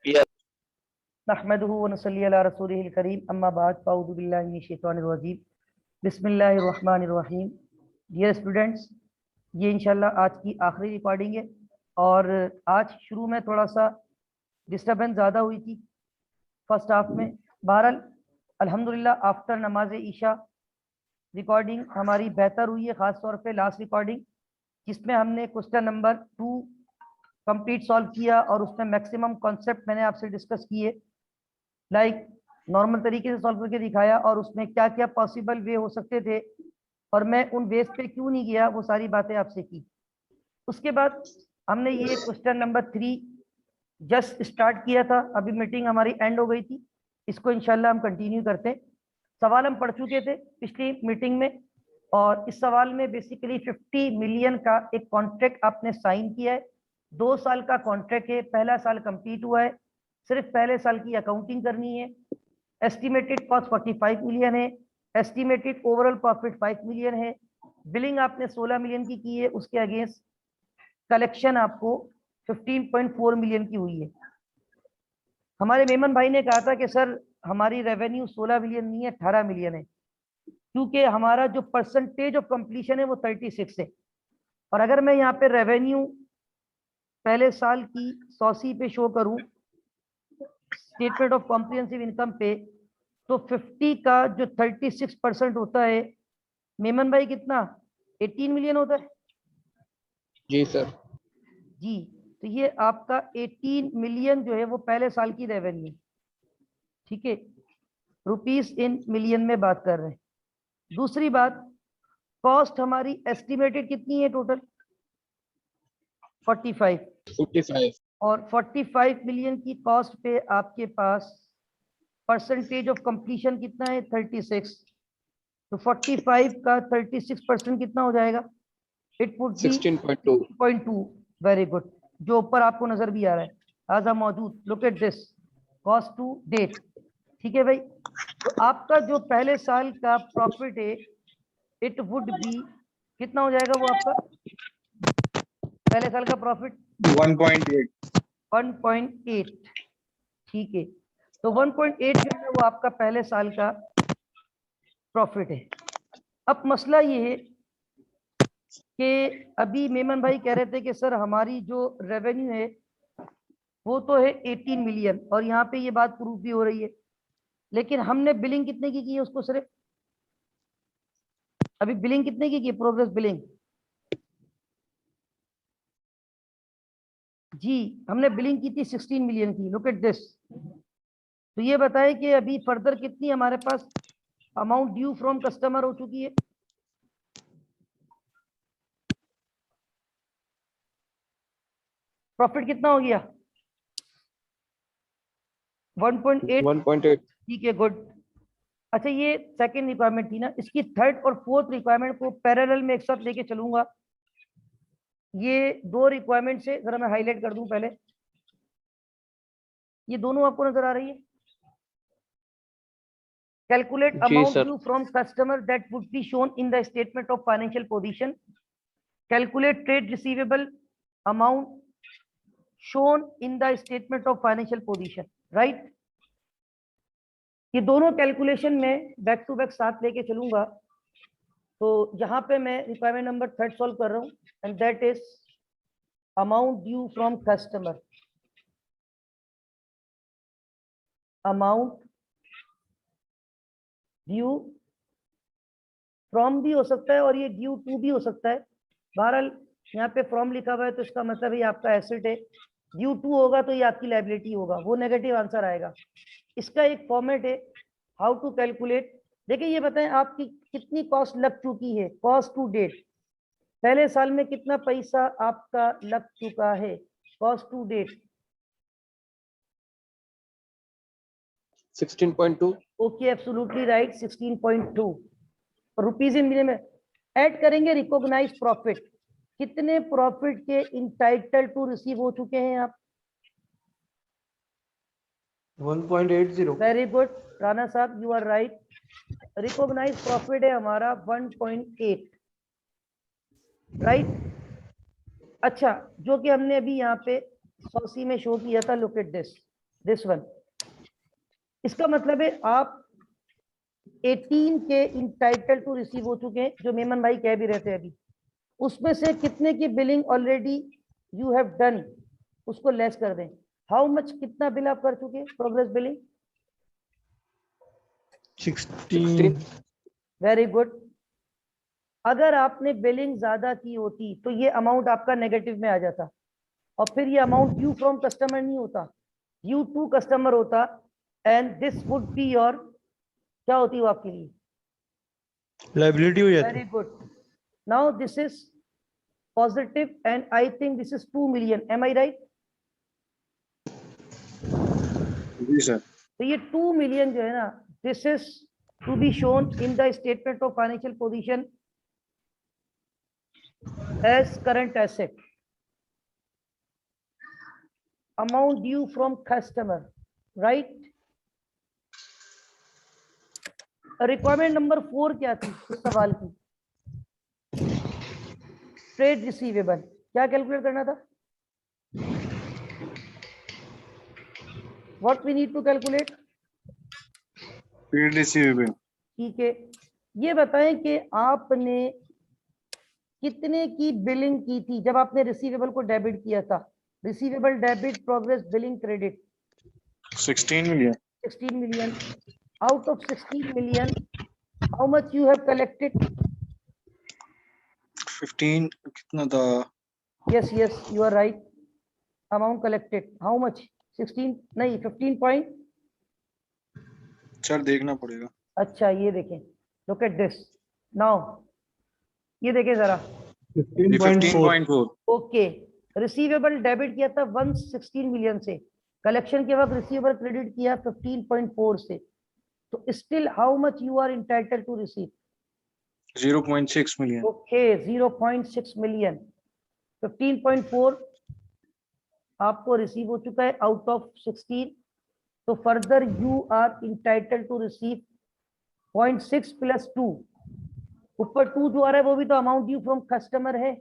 Yes. नहमदुहु व नसल्ली अला रसूलिहिल करीम अम्मा बाद फ़अऊज़ु बिल्लाहि मिनश शैतानिर रजीम बिस्मिल्लाहिर रहमानिर रहीम। डियर स्टूडेंट्स, ये इंशाल्लाह आज की आखिरी रिकॉर्डिंग है और आज शुरू में थोड़ा सा डिस्टर्बेंस ज़्यादा हुई थी फर्स्ट हाफ में। बहरहाल अल्हम्दुलिल्लाह आफ्टर नमाज ईशा रिकॉर्डिंग हमारी बेहतर हुई है, ख़ास तौर पे लास्ट रिकॉर्डिंग जिसमें हमने क्वेश्चन नंबर 2 कंप्लीट सॉल्व किया और उसमें मैक्सिमम कॉन्सेप्ट मैंने आपसे डिस्कस किए, लाइक नॉर्मल तरीके से सॉल्व करके दिखाया और उसमें क्या क्या पॉसिबल वे हो सकते थे और मैं उन वेज पे क्यों नहीं गया, वो सारी बातें आपसे की। उसके बाद हमने ये क्वेश्चन नंबर 3 जस्ट स्टार्ट किया था, अभी मीटिंग हमारी एंड हो गई थी, इसको इंशाल्लाह हम कंटिन्यू करते हैं। सवाल हम पढ़ चुके थे पिछली मीटिंग में और इस सवाल में बेसिकली 50 मिलियन का एक कॉन्ट्रैक्ट आपने साइन किया है। 2 साल का कॉन्ट्रैक्ट है, पहला साल कंप्लीट हुआ है, सिर्फ पहले साल की अकाउंटिंग करनी है। एस्टिमेटेड कॉस्ट 45 मिलियन है, एस्टिमेटेड ओवरऑल प्रॉफिट 5 मिलियन है, बिलिंग आपने 16 मिलियन की है, उसके अगेंस्ट कलेक्शन आपको 15.4 मिलियन की हुई है। हमारे मेमन भाई ने कहा था कि सर हमारी रेवेन्यू 16 मिलियन नहीं है 18 मिलियन है, क्योंकि हमारा जो परसेंटेज ऑफ कंप्लीशन है वो 36 है। और अगर मैं यहाँ पे रेवेन्यू पहले साल की 100 पे शो करूं स्टेटमेंट ऑफ कॉम्प्रिहेंसिव इनकम पे, तो 50 का जो 36% होता है मेमन भाई कितना 18 मिलियन होता है जी सर। जी। तो ये आपका 18 मिलियन जो है वो पहले साल की रेवेन्यू, ठीक है, रुपीस इन मिलियन में बात कर रहे हैं। दूसरी बात, कॉस्ट हमारी एस्टिमेटेड कितनी है टोटल 45 और 45 मिलियन की कॉस्ट पे आपके पास परसेंटेज ऑफ कंप्लीशन कितना है 36, तो 45 का 36% कितना हो जाएगा, it would be 16.2। Very good, जो ऊपर आपको नजर भी आ रहा है आजा मौजूद, look at this cost to date, ठीक है भाई। तो आपका जो पहले साल का प्रॉफिट है इट वुड बी कितना हो जाएगा, वो आपका पहले साल का प्रॉफिट 1.8, ठीक है। तो 1.8 जो है वो आपका पहले साल का प्रॉफिट है। अब मसला ये है कि अभी मेमन भाई कह रहे थे कि सर हमारी जो रेवेन्यू है वो तो है 18 मिलियन और यहाँ पे ये बात प्रूफ भी हो रही है, लेकिन हमने बिलिंग कितने की है उसको सिर्फ, अभी बिलिंग कितने की प्रोग्रेस बिलिंग जी, हमने बिलिंग की थी 16 मिलियन की, लुक एट दिस। तो ये बताए कि अभी फर्दर कितनी हमारे पास अमाउंट ड्यू फ्रॉम कस्टमर हो चुकी है, प्रॉफिट कितना हो गया 1.8, ठीक है, गुड। अच्छा ये सेकंड रिक्वायरमेंट थी ना, इसकी थर्ड और फोर्थ रिक्वायरमेंट को पैरेलल में एक साथ लेके चलूंगा। ये दो रिक्वायरमेंट से जरा मैं हाईलाइट कर दूं पहले, ये दोनों आपको नजर आ रही है। Calculate amount due from customer that would be shown in the statement of financial position. Calculate trade receivable amount shown in the statement of financial position, right? ये दोनों कैलकुलेशन में बैक टू बैक साथ लेके चलूंगा। तो यहाँ पे मैं रिक्वायरमेंट नंबर 3 सॉल्व कर रहा हूँ and that is amount due from customer. Amount due from भी हो सकता है और ये ड्यू टू भी हो सकता है। बहरहाल यहाँ पे फ्रॉम लिखा हुआ है तो इसका मतलब ये आपका एसेट है, ड्यू टू होगा तो ये आपकी लायबिलिटी होगा, वो नेगेटिव आंसर आएगा। इसका एक फॉर्मेट है हाउ टू कैलकुलेट। देखिए ये बताएं आपकी कितनी कॉस्ट लग चुकी है, कॉस्ट टू डेट पहले साल में कितना पैसा आपका लग चुका है, cost to date 16.2। Okay absolutely right 16.2 rupees in million में। ऐड करेंगे रिकॉग्नाइज प्रॉफिट, कितने प्रॉफिट के इंटाइटल टू रिसीव हो चुके हैं आप 1.80। वेरी गुड राणा साहब, you are right, recognise profit है हमारा 1.8, राइट। अच्छा जो कि हमने अभी यहाँ पे 100 में शो किया था, look at this, this one. इसका मतलब है आप 18 के इंटाइटल टू रिसीव हो चुके हैं, जो मेमन भाई कह भी रहे थे अभी। उसमें से कितने की billing already you have done, उसको लेस कर दें। हाउ मच, कितना बिल आप कर चुके, प्रोग्रेस बिलिंग? 16. Very good. अगर आपने बिलिंग ज्यादा की होती तो ये अमाउंट आपका नेगेटिव में आ जाता, और फिर ये अमाउंट ड्यू फ्रॉम कस्टमर नहीं होता, ड्यू टू कस्टमर होता, and this would be your, क्या होती है वो आपके लिए? लायबिलिटी हो जाती वेरी है. Good. Now this is positive and I think this is 2 million, am I right? जी सर। तो ये 2 मिलियन जो है ना, this is to be shown in the statement of financial position as current asset, amount due from customer, right? Requirement number 4 क्या थी इस सवाल की? Trade receivable. क्या कैलकुलेट करना था? What we need to calculate? Trade receivable. ठीक है, ये बताएं कि आपने कितने की बिलिंग की थी जब आपने रिसीवेबल को डेबिट किया था? Receivable debit progress billing credit 16 million. 16 million. Out of 16 million, how much you have collected? 15 कितना था? Yes, yes, you are right. Amount collected. How much? 16 नहीं, 15 point. सर देखना पड़ेगा। अच्छा, ये देखें, look at this. Now, ये देखें जरा। 15.4. ओके, रिसीवेबल डेबिट किया था 116 मिलियन से, कलेक्शन के वक्त रिसीवेबल क्रेडिट किया 15.4 से, तो still how much you are entitled to receive? 0.6 million. Okay, 0.6 million. 15.4 आपको रिसीव हो चुका है आउट ऑफ 16, तो further you are entitled to receive 0.6 plus 2, ऊपर 2 जो आ रहा है वो भी तो अमाउंट ड्यू फ्रॉम कस्टमर है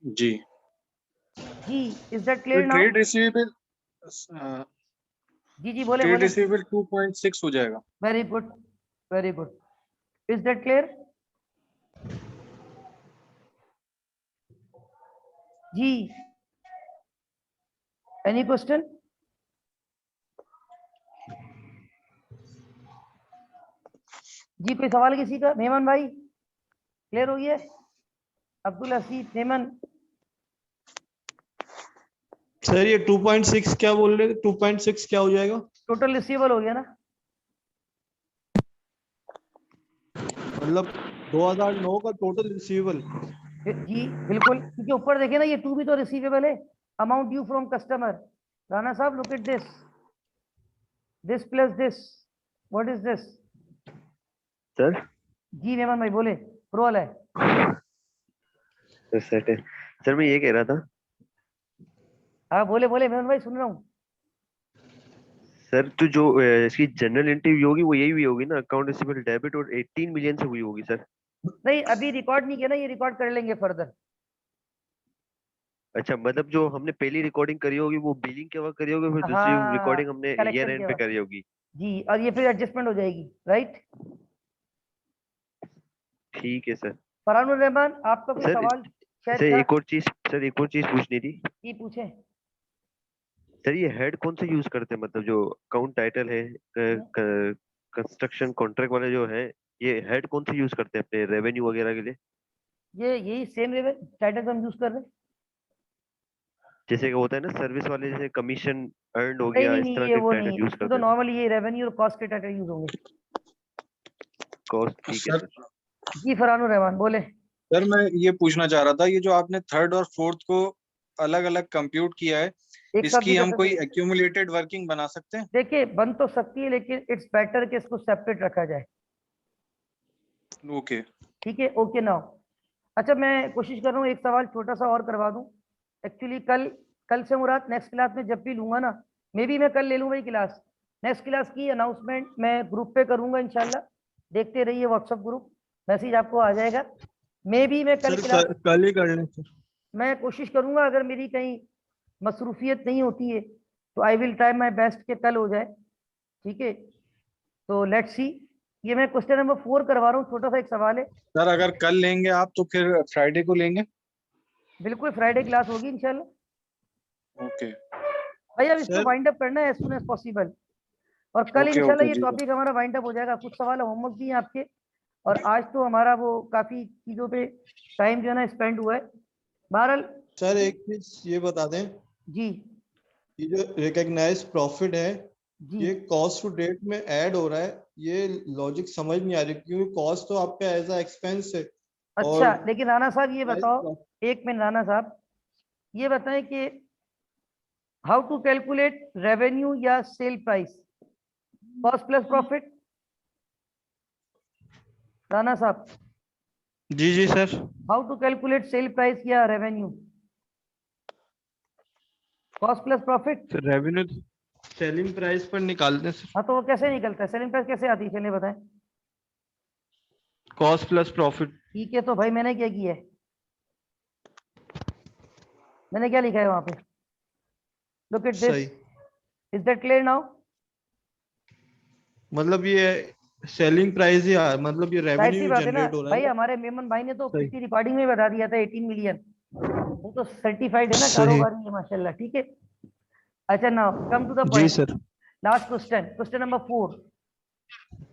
जी। जी। Is that clear now? Trade receivable जी जी, बोले ट्रेड बोले। रिसीवेबल 2.6 हो जाएगा। Very good, very good. Is that clear? जी, एनी क्वेश्चन? जी, कोई सवाल किसी का? मेमन भाई क्लियर हो गया? अब्दुल हसीब, मेमन? सर ये 2.6 क्या बोल रहे? 2.6 क्या हो जाएगा? टोटल रिसीवेबल हो गया ना? मतलब 2009 का टोटल रिसीवेबल। जी बिल्कुल, क्योंकि ऊपर देखे ना, ये 2 भी तो रिसीवेबल है, amount due from customer. Rana साहब, look at this, this plus this, what is this? Sir जी मेमन भाई बोले, प्रोल है। सेट है सर। मैं ये कह रहा था हाँ बोले बोले मेमन भाई, सुन रहा हूँ। सर, तो जो इसकी जनरल एंट्री होगी वो यही हुई होगी ना, अकाउंट रिसीवेबल डेबिट, और 18 मिलियन से हुई होगी सर। नहीं, अभी रिकॉर्ड नहीं किया ना, ये रिकॉर्ड कर लेंगे फर्दर। अच्छा, मतलब जो हमने पहली रिकॉर्डिंग करी होगी वो बिलिंग के वक्त करी होगी, फिर दूसरी हाँ, रिकॉर्डिंग हमने ईयर कलेक्शन एंड के पे वक्त। करी होगी। जी, और ये फिर एडजस्टमेंट हो जाएगी, राइट? ठीक है सर। फरहानुर रहमान, आपका कोई सर सवाल शायद सर था? एक और चीज, सर एक और चीज पूछनी थी। जी पूछे। सर ये हेड कौन सा यूज करते हैं, मतलब जो अकाउंट टाइटल है, कंस्ट्रक्शन कॉन्ट्रैक्ट वाले जो है, ये हेड कौन सा यूज करते हैं अपने रेवेन्यू वगैरह के लिए? ये यही सेम टाइटल हम यूज कर रहे हैं। जैसे कि होता है ना सर्विस वाले, जैसे कमीशन अर्न हो नहीं गया, नहीं इस नहीं, तरह ये के वो नहीं, टाइटल यूज ये तो करते हैं? नॉर्मली ये रेवेन्यू और कॉस्ट के टाइटल यूज होंगे। कॉस्ट, ठीक है सर सर। जी फरहानुर रहमान बोले। सर मैं ये पूछना चाह रहा था, ये जो आपने थर्ड और फोर्थ को अलग अलग कंप्यूट किया है, एक साथ भी इसकी कर हम सकते कोई हैं। एक्यूमुलेटेड वर्किंग बना सकते हैं? देखिए, बन तो सकती है, लेकिन इट्स बेटर कि इसको सेपरेट रखा जाए। ओके। ठीक है, ओके नाउ। अच्छा, मैं कोशिश कर रहा हूँ एक सवाल छोटा सा और करवा दूं। एक्चुअली कल कल से मुराद नेक्स्ट क्लास में जब भी लूंगा ना, मे बी मैं कल ले लूँ भाई क्लास। नेक्स्ट क्लास की अनाउंसमेंट मैं ग्रुप पे करूंगा इंशाल्लाह, देखते रहिए व्हाट्सएप ग्रुप, मैसेज आपको आ जाएगा। मे बी मैं कल क्लास, सर कल ही कर लें सर। मैं कोशिश करूंगा, अगर मेरी कहीं मसरूफियत नहीं होती है तो I will try my best के कल हो जाए, ठीक है। तो लेट्स सी, ये मैं क्वेश्चन नंबर 4 करवा रहा हूँ, छोटा सा एक सवाल है। सर अगर कल लेंगे आप तो फिर फ्राइडे को लेंगे। बिल्कुल फ्राइडे क्लास होगी इंशाल्लाह। ओके भाई अब इसको सर वाइंड अप करना है एज सुन एज पॉसिबल, और कल ओके इंशाल्लाह ओके ये जी सर। टॉपिक हमारा वाइंड अप हो जाएगा। कुछ सवाल होमवर्क दिए हैं आपके, और आज तो हमारा वो काफी चीजों पे टाइम जो है ना स्पेंड हुआ है। बहरहाल सर एक चीज ये बता दें, जी ये जो रिकॉग्नाइज प्रॉफिट है जी ये कॉस्ट टू डेट में ऐड हो रहा है, ये लॉजिक समझ नहीं आ रही क्योंकि कॉस्ट तो आपका एज अ एक्सपेंस है। अच्छा, और लेकिन राणा साहब ये बताओ, recognized एक मिनट राणा साहब, ये बताएं कि हाउ टू कैलकुलेट रेवेन्यू या sale price, cost plus profit. Rana साहब, जी जी sir, how to calculate sale price या revenue, cost plus profit. Revenue selling price पर निकालते हैं हाँ तो वो कैसे निकलता है, सेलिंग प्राइस कैसे आती है, चलिए बताएं। Cost plus profit. ठीक है, तो भाई मैंने क्या किया है, मैंने क्या लिखा है वहां पे, लुक एट दिस, सही, इज दैट क्लियर नाउ। मतलब ये सेलिंग प्राइस ही मतलब ये जाहिर सी रेवेन्यू बात है ना जनरेट हो रहा है भाई, ना। हमारे मेमन भाई ने तो सही पिछली रिकॉर्डिंग में बता दिया था 18 मिलियन, वो तो सर्टिफाइड है ना, सही, कारोबारी है माशाल्लाह, ठीक है। अच्छा now come to the G point, sir. Last question, question number 4,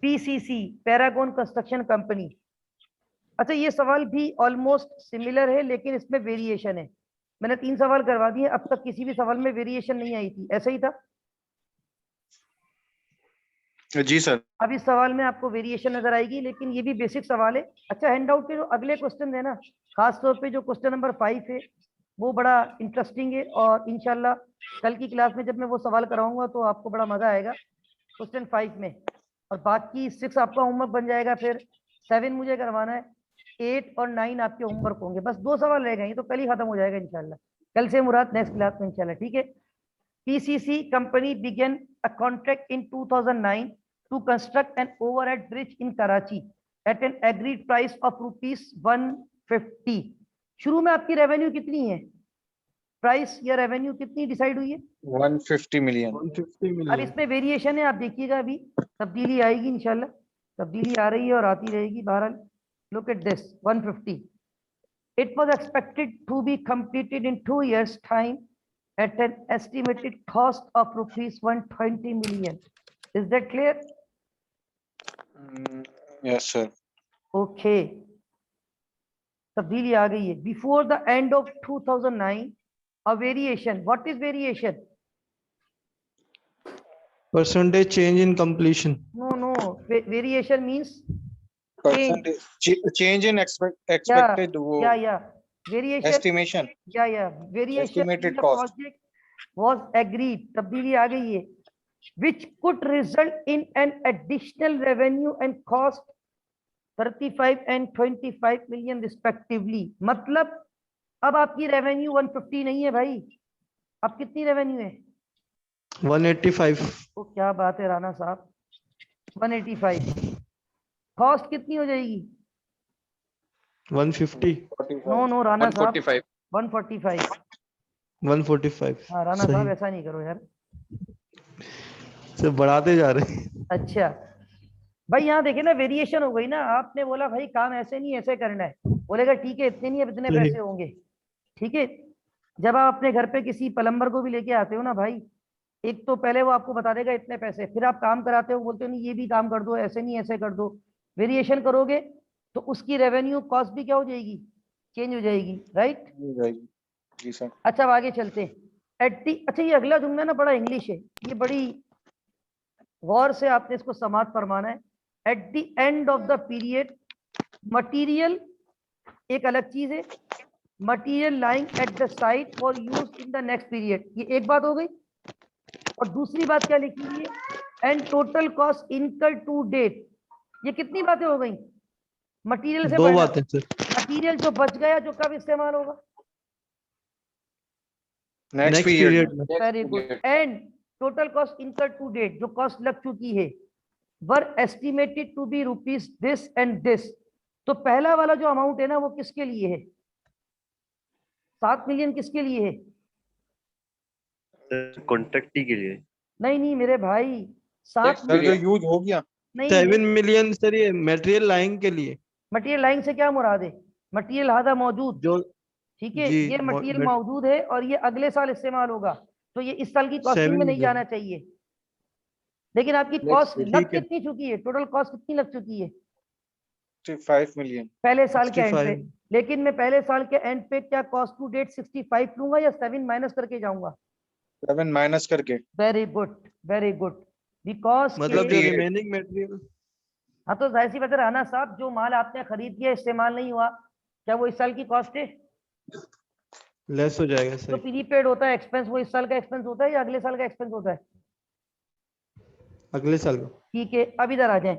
PCC Paragon construction company. अच्छा ये सवाल भी ऑलमोस्ट सिमिलर है लेकिन इसमें वेरिएशन है। मैंने 3 सवाल करवा दिए, अब तक किसी भी सवाल में वेरिएशन नहीं आई थी, ऐसा ही था। जी सर। अब इस सवाल में आपको वेरिएशन नजर आएगी, लेकिन ये भी बेसिक सवाल है। अच्छा हैंडआउट के जो अगले क्वेश्चन है ना, खास तौर पे जो क्वेश्चन नंबर 5 है वो बड़ा इंटरेस्टिंग है, और इंशाल्लाह कल की क्लास में जब मैं वो सवाल कराऊंगा तो आपको बड़ा मजा आएगा क्वेश्चन 5 में। और बाकी 6 आपका होमवर्क बन जाएगा, फिर 7 मुझे करवाना है, 8 और 9 आपके होमवर्क होंगे, बस 2 सवाल रह गए, ये तो कल ही खत्म हो जाएगा इंशाल्लाह। कल से मुराद नेक्स्ट क्लास में इंशाल्लाह, ठीक है। PCC company began a contract in 2009 to construct an overhead bridge in Karachi at an agreed price of rupees 150। शुरू में आपकी रेवेन्यू कितनी है, प्राइस या रेवेन्यू कितनी डिसाइड हुई है। 150 मिलियन। 150 अब मिलियन। इसमें वेरिएशन है, आप देखिएगा अभी तब्दीली आएगी इंशाल्लाह, तब्दीली आ रही है और आती रहेगी। बहरहाल look at this 150, it was expected to be completed in 2 years time at an estimated cost of rupees 120 million। Is that clear? Yes sir. Okay, तब्दीली आ गई है। Before the end of 2009, a variation. What is variation? Percentage change in completion. No, variation means change. Change in Yeah, expected वो yeah. Variation, estimation yeah. Variation in estimated the cost। project was agreed. तब्दीली आ गई है, which could result in an additional revenue and cost 35 and 25 million respectively। मतलब अब आपकी revenue 150 नहीं है भाई, अब कितनी रेवेन्यू है। 185। तो क्या बात है राणा साहब, 185। कॉस्ट कितनी हो जाएगी, 150। नो राणा साहब 145। 145। 145। हाँ राणा साहब सही ऐसा नहीं करो यार। से बढ़ाते जा रहे हैं। अच्छा भाई यहाँ देखे ना, वेरिएशन हो गई ना, आपने बोला भाई काम ऐसे नहीं ऐसे करना है, बोलेगा ठीक है इतने नहीं, अब इतने सही। पैसे होंगे, ठीक है। जब आप अपने घर पे किसी प्लम्बर को भी लेके आते हो ना भाई, एक तो पहले वो आपको बता देगा इतने पैसे, फिर आप काम कराते हो बोलते हो नहीं ये भी काम कर दो, ऐसे नहीं ऐसे कर दो, वेरिएशन करोगे तो उसकी रेवेन्यू कॉस्ट भी क्या हो जाएगी, चेंज हो जाएगी, राइट। जी सर। अच्छा अब आगे चलते हैं। अच्छा ये अगला जुमला ना बड़ा इंग्लिश है, ये बड़ी गौर से आपने इसको समाप्त फरमाना है। At the end of the period material, एक अलग चीज है, material lying at the site for use in the next period, ये एक बात हो गई। और दूसरी बात क्या लिखी हुई है, and total cost incur to date, ये कितनी बातें हो गई। मटीरियल से दो बढ़ना, बातें सर। मटीरियल जो बच गया जो कब इस्तेमाल होगा, नेक्स्ट नेक्स्ट पीरियड पीरियड में। Very good. And total cost incur to date, जो कॉस्ट लग चुकी है, were estimated to be rupees this and this. तो पहला वाला जो अमाउंट है ना वो किसके लिए है, 7 मिलियन किसके लिए है, कॉन्ट्रैक्ट के लिए। नहीं नहीं मेरे भाई, 7 सर जो मिलियन यूज हो गया नहीं, 7 मिलियन सर ये मटेरियल लाइन के लिए मटेरियल लाइन से क्या मुराद है? मटेरियल आधा मौजूद, जो ठीक है, जी ये मटेरियल मौजूद है और ये अगले साल इस्तेमाल होगा, तो ये इस साल की कॉस्टिंग 7 में नहीं मिलियन जाना चाहिए। लेकिन आपकी Next, कॉस्ट लग ठीक है। कितनी चुकी है, टोटल कॉस्ट कितनी लग चुकी है 5 मिलियन। पहले साल के एंड पे? 65 लेकिन मैं पहले साल के एंड पे क्या कॉस्ट टू डेट 65 लूंगा या 7 माइनस करके जाऊंगा? 7 माइनस करके। Very good, very good. Because मतलब जो 58 रिमेनिंग मटेरियल हाँ, तो जाहिर सी बात है राना साहब, जो माल आपने खरीद किया इस्तेमाल नहीं हुआ, क्या वो इस साल की कॉस्ट है? लेस हो जाएगा जो सर। प्रीपेड होता है एक्सपेंस, वो इस साल का एक्सपेंस होता है या अगले साल का एक्सपेंस होता है? अगले साल का। ठीक है, अब इधर आ जाएं।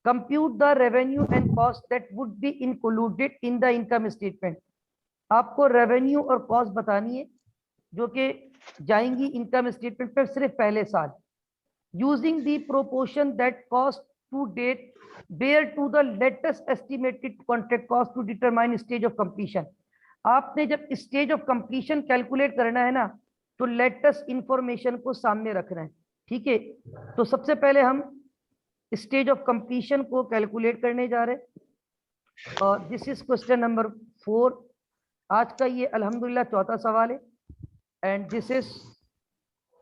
Compute the revenue and cost that would be included in the income statement. आपको रेवेन्यू और कॉस्ट बतानी है जो कि जाएंगी इनकम स्टेटमेंट पर सिर्फ पहले साल, using the proportion that cost to date bear to the latest estimated contract cost to determine stage of completion. आपने जब स्टेज ऑफ कंप्लीशन कैलकुलेट करना है ना, तो लेटेस्ट इंफॉर्मेशन को सामने रखना है, ठीक है। तो सबसे पहले हम स्टेज ऑफ कंप्लीशन को कैलकुलेट करने जा रहे हैं और दिस इज क्वेश्चन नंबर 4। आज का ये अल्हम्दुलिल्लाह चौथा सवाल है एंड दिस इज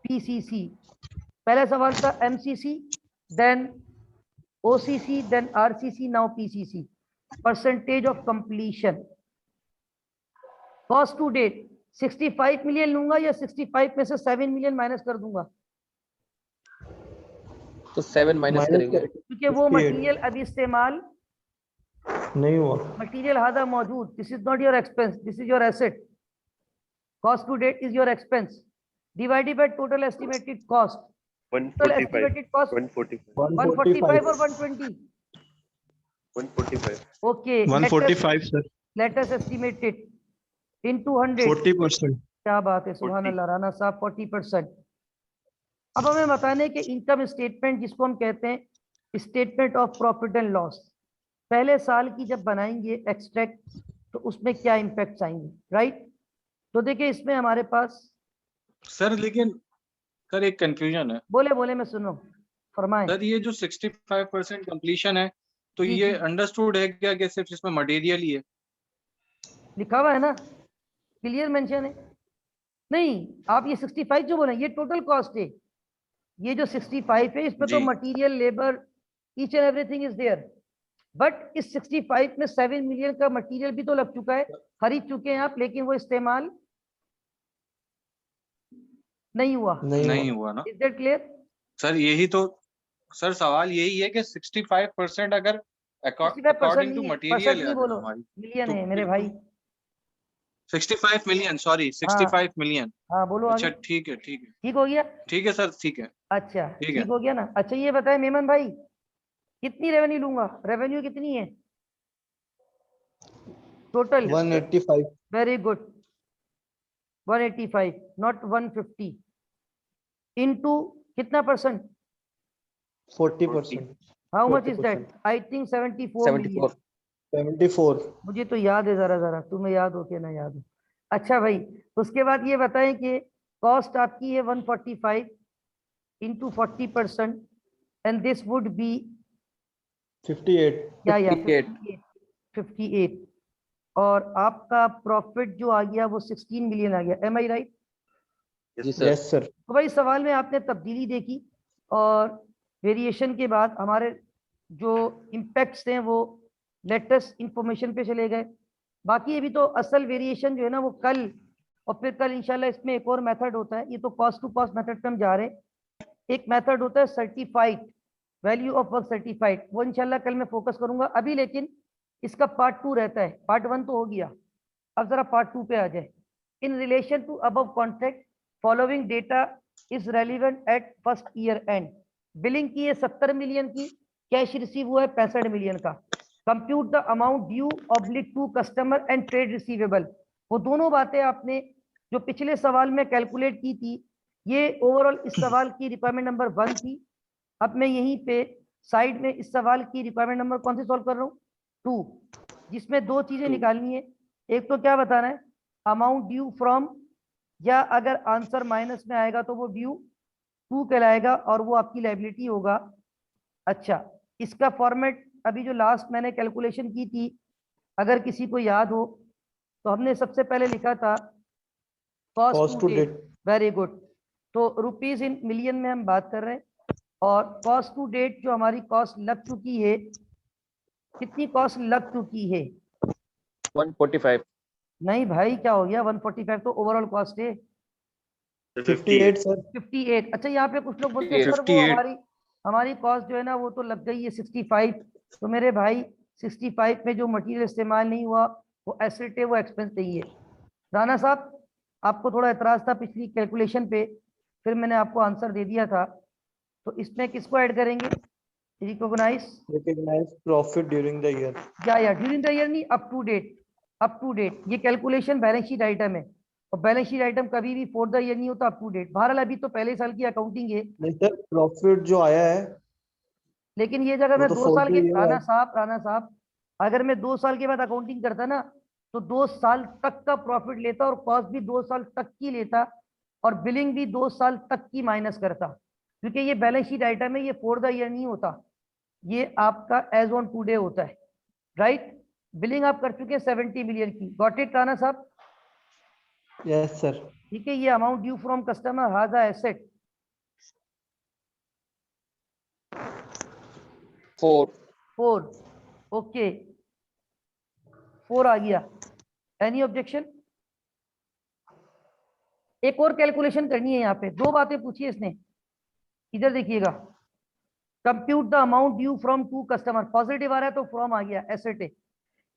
पीसीसी। पहला सवाल था MCC, then OCC, then RCC, now PCC. Percentage of completion, cost to date 65 million लूंगा या 65 में से 7 मिलियन माइनस कर दूंगा? तो 7 माइनस करेंगे। क्योंकि वो 58 मटेरियल अभी इस्तेमाल नहीं हुआ। मटेरियल आधा मौजूद, this is not your expense, this is your asset. Cost to date is your expense divided by total estimated cost. Total 145 estimated cost 145 145 और 120? 145 okay, 145 sir. Latest estimated into 100। 40%। क्या बात है, सुभान 40 अल्लाह राना साहब, 40%। अब हमें बताने कि इनकम स्टेटमेंट जिसको हम कहते हैं statement of profit and loss, पहले साल की जब बनाएंगे एक्सट्रैक्ट, तो उसमें क्या इम्पैक्ट आएंगे, राइट? तो देखिए इसमें हमारे पास, सर लेकिन सर एक कंफ्यूजन है बोले बोले मैं सुनो, फरमाएं। सर, ये जो 65% कंप्लीशन है तो जी, ये जी। अंडरस्टूड है क्या कि सिर्फ इसमें मटेरियल ही है? लिखा हुआ है ना, क्लियर मेंशन है। नहीं, आप ये 65 जो बोले ये टोटल कॉस्ट है। ये जो 65 है इसमें तो जी। Material, labour, each and everything is there. But इस 65 में 7 मिलियन का मटेरियल भी तो लग चुका है, खरीद चुके हैं आप, लेकिन वो इस्तेमाल नहीं हुआ। नहीं हुआ ना इज दैट क्लियर? सर? यही तो सर सवाल यही है कि 65% अगर 65% अकॉर्डिंग टू नहीं, मटेरियल परसेंट है नहीं अगर बोलो, हमारी, मिलियन तो है मेरे भाई। 65 मिलियन, सॉरी 65 मिलियन। हाँ बोलो अच्छा आगे। ठीक है, ठीक है, ठीक हो गया? ठीक है सर, ठीक है, अच्छा, ठीक है। ठीक हो गया ना। अच्छा ये बताए मेमन भाई, कितनी रेवेन्यू लूंगा? रेवेन्यू कितनी है total? 185। Very good, 185 not 150 into कितना percent? 40%। How much is 40%। That? I think 74 million. 74। 74। मुझे तो याद है, जरा जरा तुम्हें याद हो के ना याद हो। अच्छा भाई, उसके बाद ये बताएं कि कॉस्ट आपकी है 145 into 40% and this would be 58। क्या 58। 58 और आपका प्रॉफिट जो आ गया वो 16 मिलियन आ गया। M I right? जी सर। Yes sir. तो भाई सवाल में आपने तब्दीली देखी और वेरिएशन के बाद हमारे जो इम्पैक्ट्स हैं वो लेटेस्ट इंफॉर्मेशन पे चले गए। बाकी अभी तो असल वेरिएशन जो है ना वो कल, और फिर कल इंशाल्लाह इसमें एक और मेथड होता है, ये तो कॉस्ट टू कॉस्ट मेथड पे हम जा रहे हैं। एक मेथड होता है certified value of work certified, वो इंशाल्लाह कल मैं फोकस करूंगा। अभी लेकिन इसका पार्ट 2 रहता है, पार्ट 1 तो हो गया, अब जरा पार्ट 2 पे आ जाए। In relation to above contract following data is relevant at first year end. Billing की है 70 मिलियन की, कैश रिसीव हुआ है 65 मिलियन का। Compute the amount due oblique to customer and trade receivable. वो दोनों बातें आपने जो पिछले सवाल में कैलकुलेट की थी, ये ओवरऑल इस सवाल की रिक्वायरमेंट नंबर 1 थी। अब मैं यहीं पे साइड में इस सवाल की रिक्वायरमेंट नंबर कौन सी सॉल्व कर रहा हूँ? 2, जिसमें दो चीजें निकालनी है। एक तो क्या बताना है, अमाउंट ड्यू फ्रॉम या अगर आंसर माइनस में आएगा तो वो ड्यू 2 कहलाएगा और वो आपकी लायबिलिटी होगा। अच्छा, इसका फॉर्मेट अभी जो लास्ट मैंने कैलकुलेशन की थी, अगर किसी को याद हो, तो हमने सबसे पहले लिखा था cost cost to to date. Date. Very good. तो रुपीज इन मिलियन में हम बात कर रहे हैं, और कॉस्ट टू डेट जो हमारी कॉस्ट लग चुकी है, कितनी कॉस्ट लग चुकी है? 145। नहीं भाई, क्या हो गया? 145 तो ओवरऑल कॉस्ट है। 58 सर। 58। अच्छा, यहाँ पे कुछ लोग बोलते हैं सर वो 58। हमारी कॉस्ट जो है ना वो तो लग गई है 65। तो मेरे भाई 65 में जो मटेरियल इस्तेमाल नहीं हुआ वो एसेट है, वो एक्सपेंस नहीं है। राना साहब, आपको थोड़ा एतराज था पिछली कैलकुलेशन पे, फिर मैंने आपको आंसर दे दिया था। तो इसमें किसको ऐड करेंगे? Recognise recognise profit during the year. या ड्यूरिंग द ईयर नहीं, up to date. Up to date ये कैलकुलेशन बैलेंस शीट आइटम है, और बैलेंस शीट आइटम कभी भी फॉर द ईयर नहीं होता, अप टू डेट। बहरहाल अभी तो पहले साल की अकाउंटिंग है, नहीं सर, प्रॉफिट जो आया है लेकिन ये जगह वो मैं तो 2 फॉर साल द के, ईयर है। राना साहब, अगर मैं 2 साल के बाद अकाउंटिंग करता ना, तो 2 साल तक का प्रॉफिट लेता और कॉस्ट भी 2 साल तक की लेता, और बिलिंग भी 2 साल तक की माइनस करता, क्योंकि ये बैलेंस शीट आइटम है, ये फॉर द ईयर नहीं होता, ये आपका एज ऑन टूडे होता है। राइट? बिलिंग आप कर चुके हैं 70 मिलियन की। गॉट इट राना साहब? Yes sir. ठीक है, ये अमाउंट ड्यू फ्रॉम कस्टमर हाजा एसेट 4। ओके, 4 आ गया। Any objection? एक और कैलकुलेशन करनी है, यहाँ पे 2 बातें पूछी है इसने, इधर देखिएगा। Compute the amount due from to customer, positive आ रहा है तो फ्रॉम आ गया, एसेट है।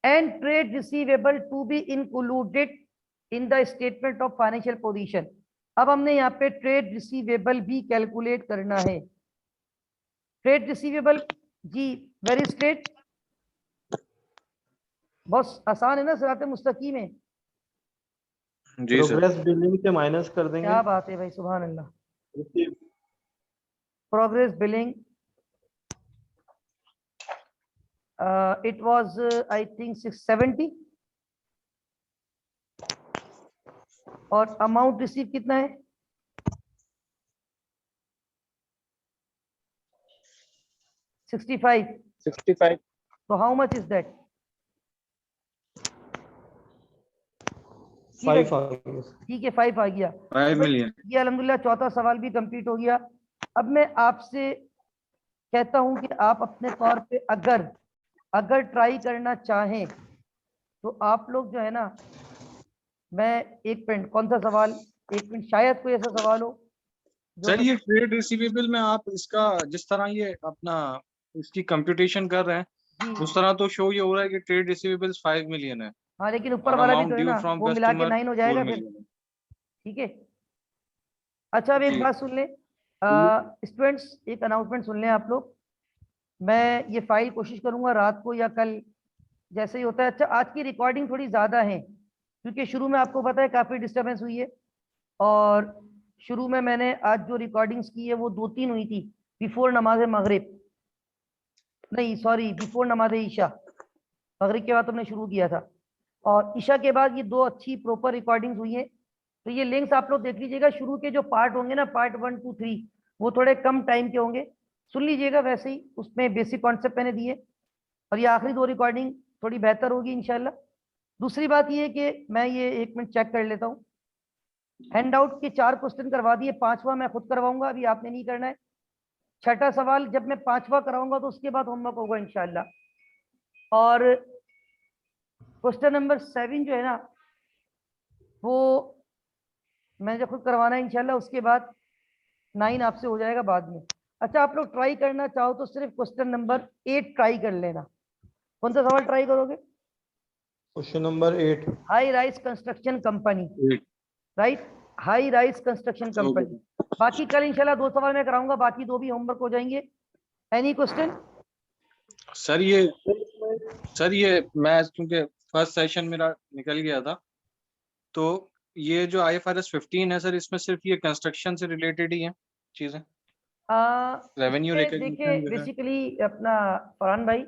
And trade receivable to be included in the statement of financial position. अब हमने यहाँ पे ट्रेड रिसीवेबल भी कैलकुलेट करना है। ट्रेड रिसीवेबल जी, वेरी स्ट्रेट, बहुत आसान है ना, सिरात मुस्तकीम है। जी सर। प्रोग्रेस बिलिंग से माइनस कर देंगे। क्या बात है भाई, सुभान अल्लाह। Receive। Progress billing, it was I think 670, और अमाउंट रिसीव कितना है? 65। 65। तो हाउ मच इज दैट? 5 आ गया। ठीक है, 5 आ गया। 5 मिलियन। ये अल्हम्दुलिल्लाह चौथा सवाल भी कंप्लीट हो गया। अब मैं आपसे कहता हूं कि आप अपने तौर पे अगर ट्राई करना चाहें तो आप लोग जो है ना, मैं एक मिनट, कौन सा सवाल, एक मिनट, शायद कोई ऐसा सवाल हो जो सर मैं, ये ट्रेड रिसीवेबल में आप इसका जिस तरह ये अपना इसकी कंप्यूटेशन कर रहे हैं, जी उस तरह तो शो ये हो रहा है कि ट्रेड रिसीवेबल्स 5 मिलियन है हाँ, लेकिन ऊपर और वाला भी अमाउंट तो है ड्यू ना, फ्रॉम वो मिला के कस्टमर 9 हो 4 जाएगा फिर। मिलियन है। ठीक है। अच्छा, अब एक जी। बात सुन लें स्टूडेंट्स, एक अनाउंसमेंट सुन लें आप लोग। मैं ये फाइल कोशिश करूंगा रात को या कल, जैसे ही होता है। अच्छा, आज की रिकॉर्डिंग थोड़ी ज़्यादा है, क्योंकि शुरू में आपको पता है काफ़ी डिस्टर्बेंस हुई है, और शुरू में मैंने आज जो रिकॉर्डिंग्स की है वो 2-3 हुई थी, बिफोर नमाज मगरिब, नहीं सॉरी, बिफोर नमाज ईशा। मगरिब के बाद तुमने शुरू किया था, और ईशा के बाद ये 2 अच्छी प्रॉपर रिकॉर्डिंग्स हुई हैं। तो ये लिंक्स आप लोग देख लीजिएगा। शुरू के जो पार्ट होंगे ना, पार्ट 1, 2, 3, वो थोड़े कम टाइम के होंगे, सुन लीजिएगा। वैसे ही उसमें बेसिक कॉन्सेप्ट मैंने दिए, और ये आखिरी 2 रिकॉर्डिंग थोड़ी बेहतर होगी इंशाल्लाह। दूसरी बात ये है कि मैं ये 1 मिनट चेक कर लेता हूँ। हैंडआउट के 4 क्वेश्चन करवा दिए, 5वां मैं खुद करवाऊंगा, अभी आपने नहीं करना है। छठा सवाल जब मैं 5वां कराऊंगा तो उसके बाद होमवर्क होगा इंशाल्लाह। और क्वेश्चन नंबर 7 जो है ना, वो मैं जब खुद करवाना है इंशाल्लाह, उसके बाद 9 आपसे हो जाएगा बाद में। अच्छा, आप लोग ट्राई करना चाहो तो सिर्फ क्वेश्चन नंबर 8 ट्राई कर लेना। कौन सा सवाल ट्राई करोगे? Question number 8। High rise construction company, right, high rise construction company. बाकी कल इंशाल्लाह 2 सवाल मैं कराऊंगा, बाकी 2 भी होमवर्क हो जाएंगे। Any question? सर ये मैं क्योंकि फर्स्ट सेशन मेरा निकल गया था, तो ये जो IFRS 15 है सर, इसमें सिर्फ ये कंस्ट्रक्शन से रिलेटेड ही है चीजें, रेवेन्यू देखिए रिकग्निशन जो है। बेसिकली अपना फरहान भाई,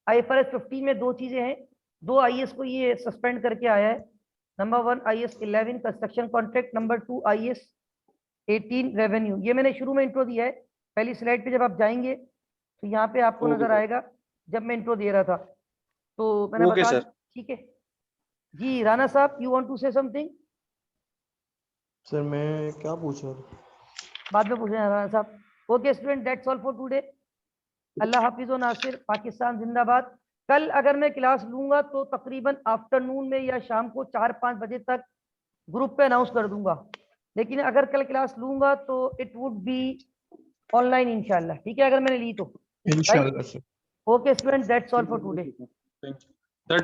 IFRS 15 में 2 चीजें हैं। 2 IAS को ये सस्पेंड करके आया है। Number 1 IS 11 construction contract, number 2 IS 18 revenue. ये मैंने शुरू में इंट्रो दिया है, पहली स्लाइड पे जब आप जाएंगे तो यहाँ पे आपको ओके नजर सर। आएगा जब मैं इंट्रो दे रहा था, तो मैंने ओके बता सर। दिया। ठीक है जी। राना साहब, you want to say something? Sir मैं क्या पूछ रहा था? बाद में पूछे राना साहब। Okay student, that's all for today. अल्लाह हाफिज व नासिर, पाकिस्तान जिंदाबाद। कल अगर मैं क्लास लूंगा तो तकरीबन आफ्टरनून में या शाम को 4-5 बजे तक ग्रुप पे अनाउंस कर दूंगा, लेकिन अगर कल क्लास लूंगा तो इट वुड बी ऑनलाइन इंशाल्लाह। ठीक है, अगर मैंने ली तो। इंशाल्लाह sir. Okay student, that's all for today. Thank you sir.